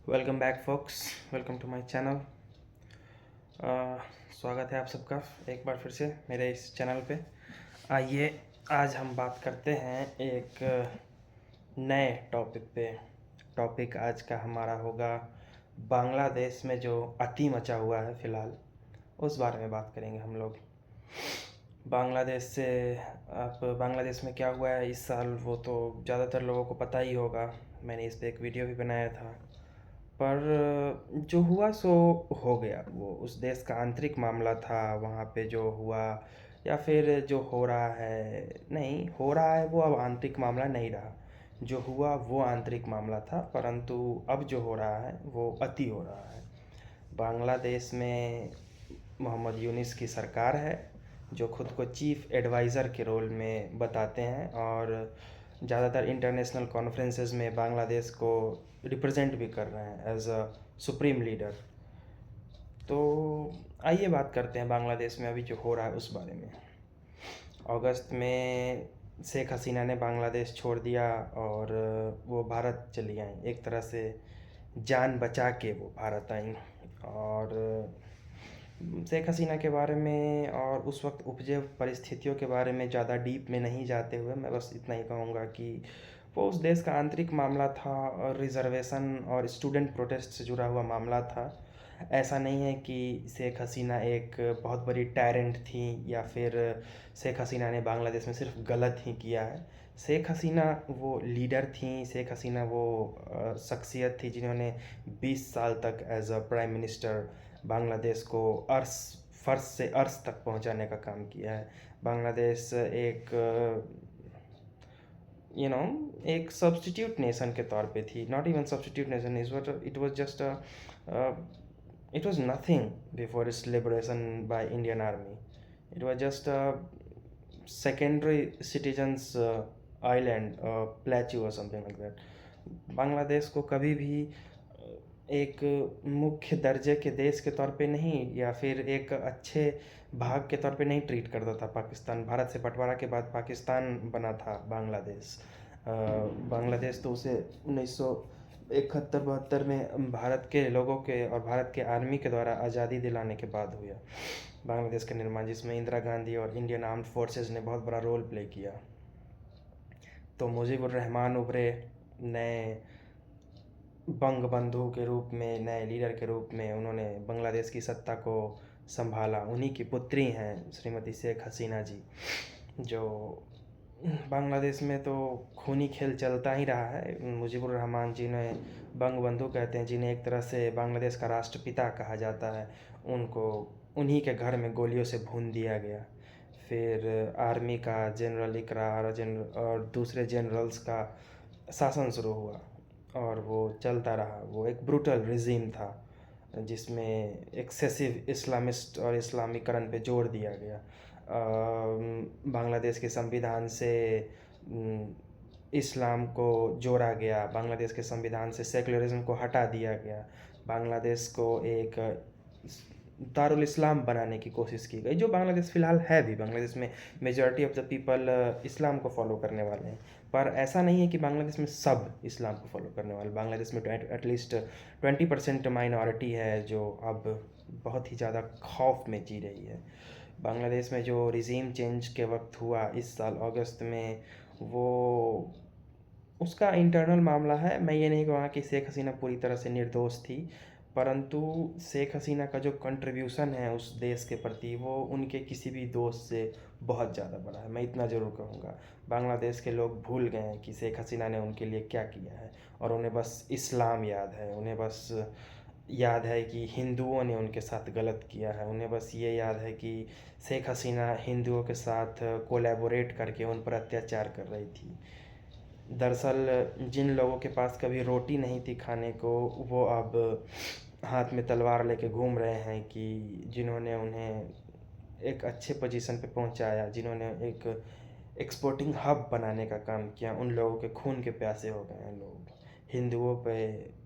Welcome back folks. Welcome to my channel. स्वागत है आप सबका एक बार फिर से मेरे इस चैनल पे। आइए आज हम बात करते हैं एक नए टॉपिक पे। टॉपिक आज का हमारा होगा बांग्लादेश में जो अति मचा हुआ है फ़िलहाल, उस बारे में बात करेंगे हम लोग। बांग्लादेश से आप बांग्लादेश में क्या हुआ है इस साल वो तो ज़्यादातर लोगों को पता ही होगा। मैंने इस पे एक वीडियो भी बनाया था। पर जो हुआ सो हो गया, वो उस देश का आंतरिक मामला था। वहाँ पे जो हुआ या फिर जो हो रहा है, नहीं हो रहा है, वो अब आंतरिक मामला नहीं रहा। जो हुआ वो आंतरिक मामला था, परंतु अब जो हो रहा है वो अति हो रहा है। बांग्लादेश में मोहम्मद यूनिस की सरकार है जो खुद को चीफ एडवाइज़र के रोल में बताते हैं और ज़्यादातर इंटरनेशनल कॉन्फ्रेंसेस में बांग्लादेश को रिप्रेजेंट भी कर रहे हैं एज अ सुप्रीम लीडर। तो आइए बात करते हैं बांग्लादेश में अभी जो हो रहा है उस बारे में। अगस्त में शेख हसीना ने बांग्लादेश छोड़ दिया और वो भारत चली आई। एक तरह से जान बचा के वो भारत आई। और शेख हसीना के बारे में और उस वक्त उपजे परिस्थितियों के बारे में ज़्यादा डीप में नहीं जाते हुए मैं बस इतना ही कहूँगा कि वो उस देश का आंतरिक मामला था और रिज़र्वेशन और स्टूडेंट प्रोटेस्ट से जुड़ा हुआ मामला था। ऐसा नहीं है कि शेख हसीना एक बहुत बड़ी टायरेंट थी या फिर शेख हसीना ने बांग्लादेश में सिर्फ गलत ही किया है। शेख हसीना वो लीडर थी। शेख हसीना वो शख्सियत थी जिन्होंने 20 साल तक as a prime minister Bangladesh को अर्श फर्श से अर्श तक पहुंचाने का काम किया है। बांग्लादेश एक एक सब्स्टिट्यूट नेशन के तौर पे थी। Not even substitute nation, it was just it was nothing before it's liberation by Indian army. It was just secondary citizens island, plateau और समथिंग लाइक दैट। बांग्लादेश को कभी भी एक मुख्य दर्जे के देश के तौर पे नहीं या फिर एक अच्छे भाग के तौर पे नहीं ट्रीट करता था पाकिस्तान। भारत से बंटवारा के बाद पाकिस्तान बना था बांग्लादेश। बांग्लादेश तो उसे 1971-72 में भारत के लोगों के और भारत के आर्मी के द्वारा आज़ादी दिलाने के बाद हुआ बांग्लादेश का निर्माण, जिसमें इंदिरा गांधी और इंडियन आर्म्ड फोर्सेस ने बहुत बड़ा रोल प्ले किया। तो मुजीबुर रहमान उभरे नए बंग बंधु के रूप में, नए लीडर के रूप में। उन्होंने बांग्लादेश की सत्ता को संभाला। उन्हीं की पुत्री हैं श्रीमती शेख हसीना जी। जो बांग्लादेश में तो खूनी खेल चलता ही रहा है। मुजीबुर रहमान जिन्हें बंग बंधु कहते हैं, जिन्हें एक तरह से बांग्लादेश का राष्ट्रपिता कहा जाता है, उनको उन्हीं के घर में गोलियों से भून दिया गया। फिर आर्मी का जनरल इकरार और दूसरे जनरल्स का शासन शुरू हुआ और वो चलता रहा। वो एक ब्रूटल रिजीम था जिसमें एक्सेसिव इस्लामिस्ट और इस्लामीकरण पे जोर दिया गया। बांग्लादेश के संविधान से इस्लाम को जोड़ा गया। बांग्लादेश के संविधान से सेकुलरिज्म को हटा दिया गया। बांग्लादेश को एक दारुल इस्लाम बनाने की कोशिश की गई, जो बांग्लादेश फ़िलहाल है भी। बांग्लादेश में मेजॉरिटी ऑफ द पीपल इस्लाम को फॉलो करने वाले हैं, पर ऐसा नहीं है कि बांग्लादेश में सब इस्लाम को फॉलो करने वाले। बांग्लादेश में एटलीस्ट 20% माइनॉरिटी है जो अब बहुत ही ज़्यादा खौफ में जी रही है। बांग्लादेश में जो रिजीम चेंज के वक्त हुआ इस साल अगस्त में, वो उसका इंटरनल मामला है। मैं ये नहीं कहूँगा कि शेख हसीना पूरी तरह से निर्दोष थी, परंतु शेख हसीना का जो कंट्रीब्यूशन है उस देश के प्रति, वो उनके किसी भी दोस्त से बहुत ज़्यादा बड़ा है। मैं इतना ज़रूर कहूँगा। बांग्लादेश के लोग भूल गए हैं कि शेख हसीना ने उनके लिए क्या किया है, और उन्हें बस इस्लाम याद है। उन्हें बस याद है कि हिंदुओं ने उनके साथ गलत किया है। उन्हें बस ये याद है कि शेख हसीना हिंदुओं के साथ कोलैबोरेट करके उन पर अत्याचार कर रही थी। दरअसल जिन लोगों के पास कभी रोटी नहीं थी खाने को, वो अब हाथ में तलवार लेके घूम रहे हैं कि जिन्होंने उन्हें एक अच्छे पोजीशन पे पहुंचाया, जिन्होंने एक एक्सपोर्टिंग हब बनाने का काम किया, उन लोगों के खून के प्यासे हो गए हैं लोग। हिंदुओं पे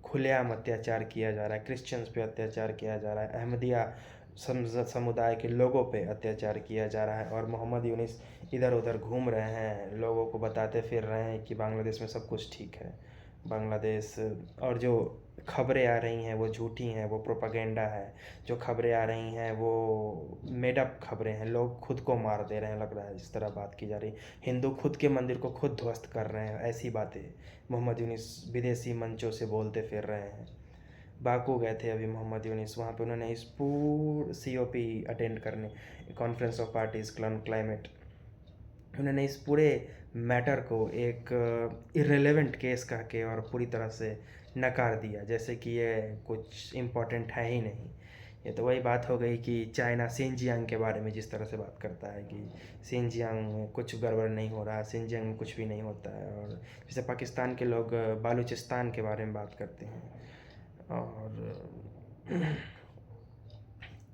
खुलेआम अत्याचार किया जा रहा है, क्रिश्चियंस पे अत्याचार किया जा रहा है, अहमदिया समुदाय के लोगों पे अत्याचार किया जा रहा है, और मोहम्मद यूनिस इधर उधर घूम रहे हैं, लोगों को बताते फिर रहे हैं कि बांग्लादेश में सब कुछ ठीक है। बांग्लादेश। और जो खबरें आ रही हैं वो झूठी हैं, वो प्रोपागेंडा है। जो खबरें आ रही हैं वो मेड अप खबरें हैं, लोग खुद को मार दे रहे हैं, लग रहा है जिस तरह बात की जा रही। हिंदू खुद के मंदिर को खुद ध्वस्त कर रहे हैं, ऐसी बातें मोहम्मद यूनिस विदेशी मंचों से बोलते फिर रहे हैं। बाकू गए थे अभी मोहम्मद यूनिस, वहाँ पे उन्होंने इस पूरे COP अटेंड करने, कॉन्फ्रेंस ऑफ पार्टीज़ क्लाइमेट, उन्होंने इस पूरे मैटर को एक इर्रेलेवेंट केस कह के और पूरी तरह से नकार दिया, जैसे कि ये कुछ इम्पोर्टेंट है ही नहीं। ये तो वही बात हो गई कि चाइना सिनजियांग के बारे में जिस तरह से बात करता है कि सिनजियांग में कुछ गड़बड़ नहीं हो रहा, सिनजियांग में कुछ भी नहीं होता है। और जैसे पाकिस्तान के लोग बालूचिस्तान के बारे में बात करते हैं, और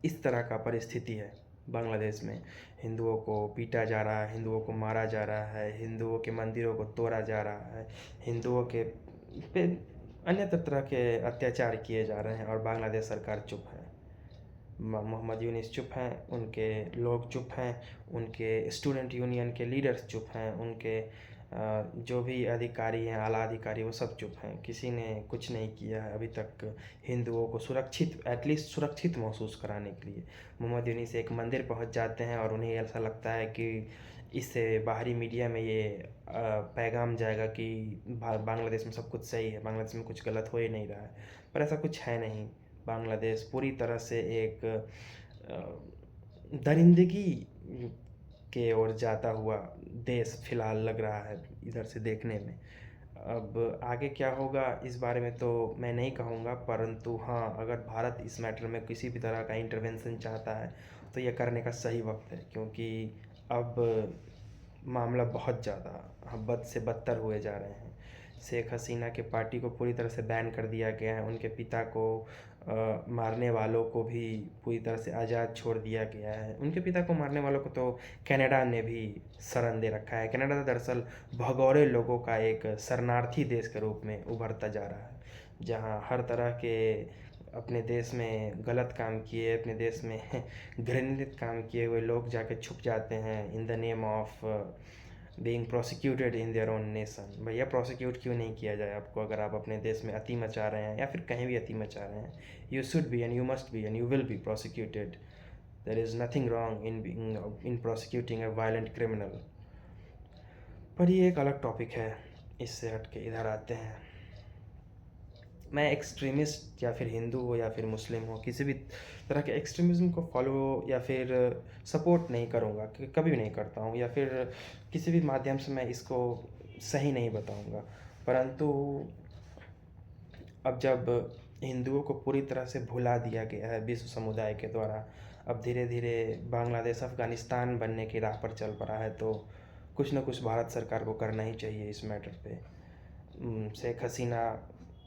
इस तरह का परिस्थिति है बांग्लादेश में। हिंदुओं को पीटा जा रहा है, हिंदुओं को मारा जा रहा है, हिंदुओं के मंदिरों को तोड़ा जा रहा है, हिंदुओं के पे अन्य तरह के अत्याचार किए जा रहे हैं, और बांग्लादेश सरकार चुप है। मोहम्मद यूनिस चुप हैं, उनके लोग चुप हैं, उनके स्टूडेंट यूनियन के लीडर्स चुप हैं, उनके जो भी अधिकारी हैं, आला अधिकारी, वो सब चुप हैं। किसी ने कुछ नहीं किया है अभी तक हिंदुओं को सुरक्षित, एटलीस्ट सुरक्षित महसूस कराने के लिए। मोहम्मद यूनिस एक मंदिर पहुंच जाते हैं और उन्हें ऐसा लगता है कि इससे बाहरी मीडिया में ये पैगाम जाएगा कि बांग्लादेश में सब कुछ सही है, बांग्लादेश में कुछ गलत हो ही नहीं रहा है। पर ऐसा कुछ है नहीं। बांग्लादेश पूरी तरह से एक दरिंदगी के ओर जाता हुआ देश फिलहाल लग रहा है इधर से देखने में। अब आगे क्या होगा इस बारे में तो मैं नहीं कहूँगा, परंतु हाँ, अगर भारत इस मैटर में किसी भी तरह का इंटरवेंशन चाहता है तो यह करने का सही वक्त है, क्योंकि अब मामला बहुत ज़्यादा बद से बदतर हुए जा रहे हैं। शेख हसीना के पार्टी को पूरी तरह से बैन कर दिया गया है, उनके पिता को मारने वालों को भी पूरी तरह से आज़ाद छोड़ दिया गया है। उनके पिता को मारने वालों को तो कनाडा ने भी शरण दे रखा है। कनाडा दरअसल भगोड़े लोगों का एक शरणार्थी देश के रूप में उभरता जा रहा है, जहाँ हर तरह के अपने देश में गलत काम किए, अपने देश में घृणित काम किए हुए लोग जाके छुप जाते हैं in the name of being prosecuted in their own nation. भैया प्रोसिक्यूट क्यों नहीं किया जाए आपको, अगर आप अपने देश में अति मचा रहे हैं या फिर कहीं भी अति मचा रहे हैं? You should be and you must be and you will be prosecuted. There is nothing wrong in prosecuting a violent criminal. पर ये एक अलग टॉपिक है, इससे हट के इधर आते हैं। मैं एक्सट्रीमिस्ट या फिर हिंदू हो या फिर मुस्लिम हो, किसी भी तरह के एक्सट्रीमिज़म को फॉलो या फिर सपोर्ट नहीं करूँगा, कभी भी नहीं करता हूँ, या फिर किसी भी माध्यम से मैं इसको सही नहीं बताऊँगा। परंतु अब जब हिंदुओं को पूरी तरह से भुला दिया गया है विश्व समुदाय के द्वारा, अब धीरे धीरे बांग्लादेश अफ़गानिस्तान बनने की राह पर चल पड़ा है, तो कुछ न कुछ भारत सरकार को करना ही चाहिए इस मैटर पे। शेख हसीना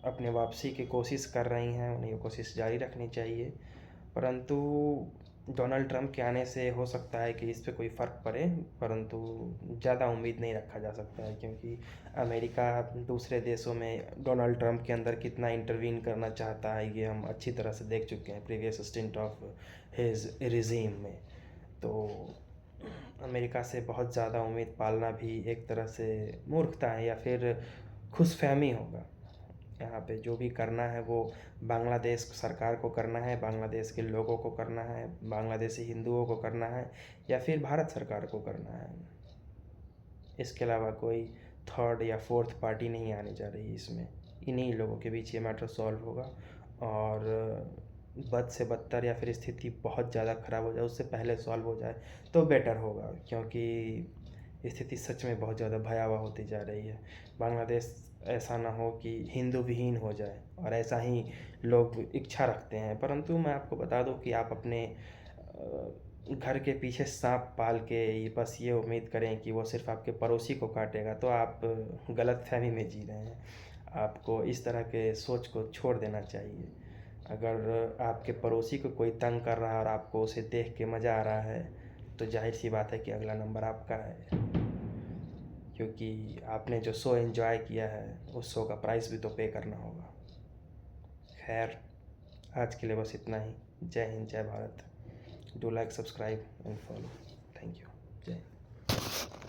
अपने वापसी की कोशिश कर रही हैं, उन्हें ये कोशिश जारी रखनी चाहिए। परंतु डोनाल्ड ट्रंप के आने से हो सकता है कि इस पे कोई फ़र्क पड़े, परंतु ज़्यादा उम्मीद नहीं रखा जा सकता है, क्योंकि अमेरिका दूसरे देशों में डोनाल्ड ट्रंप के अंदर कितना इंटरवीन करना चाहता है ये हम अच्छी तरह से देख चुके हैं previous stint of his regime में। तो अमेरिका से बहुत ज़्यादा उम्मीद पालना भी एक तरह से मूर्खता है, या फिर खुशफहमी होगा। यहाँ पे जो भी करना है वो बांग्लादेश सरकार को करना है, बांग्लादेश के लोगों को करना है, बांग्लादेशी हिंदुओं को करना है, या फिर भारत सरकार को करना है। इसके अलावा कोई थर्ड या फोर्थ पार्टी नहीं आने जा रही इसमें। इन्हीं लोगों के बीच ये मैटर सॉल्व होगा, और बद से बदतर या फिर स्थिति बहुत ज़्यादा ख़राब हो जाए उससे पहले सॉल्व हो जाए तो बेटर होगा, क्योंकि स्थिति सच में बहुत ज़्यादा भयावह होती जा रही है। बांग्लादेश ऐसा ना हो कि हिंदू विहीन हो जाए, और ऐसा ही लोग इच्छा रखते हैं। परंतु मैं आपको बता दूं कि आप अपने घर के पीछे सांप पाल के बस ये उम्मीद करें कि वो सिर्फ आपके पड़ोसी को काटेगा, तो आप गलतफहमी में जी रहे हैं। आपको इस तरह के सोच को छोड़ देना चाहिए। अगर आपके पड़ोसी को कोई तंग कर रहा है और आपको उसे देख के मज़ा आ रहा है, तो जाहिर सी बात है कि अगला नंबर आपका है, क्योंकि आपने जो शो एंजॉय किया है उस शो का प्राइस भी तो पे करना होगा। खैर, आज के लिए बस इतना ही। जय हिंद, जय Bharat. Do like, subscribe and follow. Thank you. जय हिंद।